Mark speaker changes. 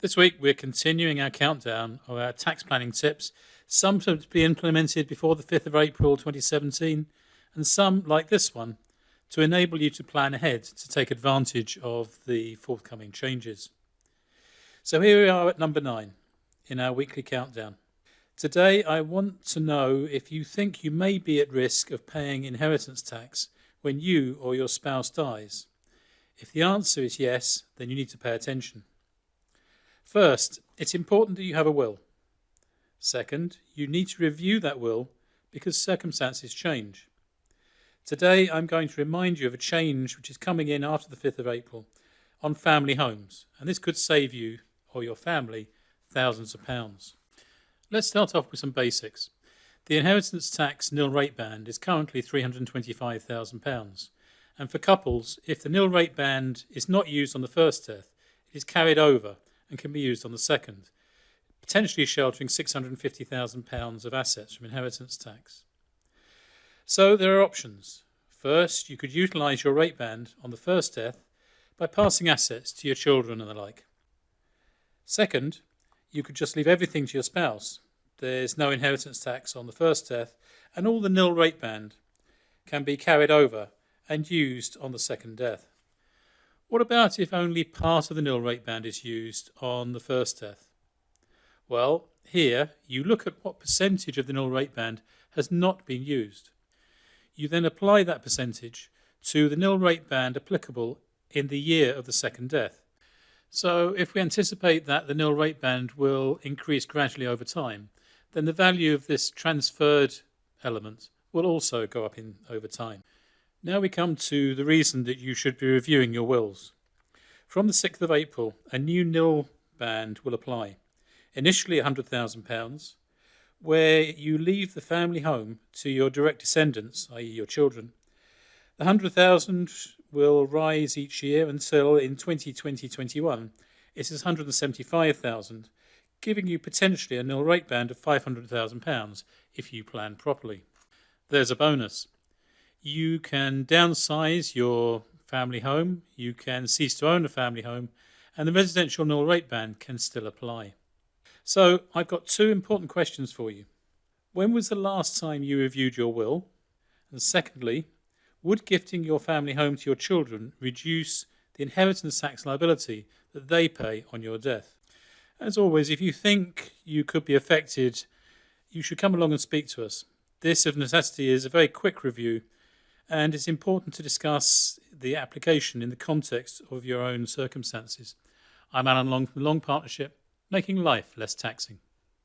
Speaker 1: This week we're continuing our countdown of our tax planning tips, some to be implemented before the 5th of April 2017 and some, like this one, to enable you to plan ahead to take advantage of the forthcoming changes. So here we are at number 9 in our weekly countdown. Today I want to know if you think you may be at risk of paying inheritance tax when you or your spouse dies. If the answer is yes, then you need to pay attention. First, it's important that you have a will. Second, you need to review that will because circumstances change. Today I'm going to remind you of a change which is coming in after the 5th of April on family homes, and this could save you or your family thousands of pounds. Let's start off with some basics. The inheritance tax nil rate band is currently £325,000, and for couples, if the nil rate band is not used on the first death, it is carried over and can be used on the second, potentially sheltering £650,000 of assets from inheritance tax. So there are options. First, you could utilise your rate band on the first death by passing assets to your children and the like. Second, you could just leave everything to your spouse. There's no inheritance tax on the first death, and all the nil rate band can be carried over and used on the second death. What about if only part of the nil rate band is used on the first death? Well, here you look at what percentage of the nil rate band has not been used. You then apply that percentage to the nil rate band applicable in the year of the second death. So if we anticipate that the nil rate band will increase gradually over time, then the value of this transferred element will also go up over time. Now we come to the reason that you should be reviewing your wills. From the 6th of April, a new nil band will apply. Initially £100,000, where you leave the family home to your direct descendants, i.e. your children. The £100,000 will rise each year until in 2020-21 it is £175,000, giving you potentially a nil rate band of £500,000 if you plan properly. There's a bonus. You can downsize your family home, you can cease to own a family home, and the residential nil rate band can still apply. So I've got two important questions for you. When was the last time you reviewed your will? And secondly, would gifting your family home to your children reduce the inheritance tax liability that they pay on your death? As always, if you think you could be affected, you should come along and speak to us. This, of necessity, is a very quick review, and it's important to discuss the application in the context of your own circumstances. I'm Alan Long from the Long Partnership, making life less taxing.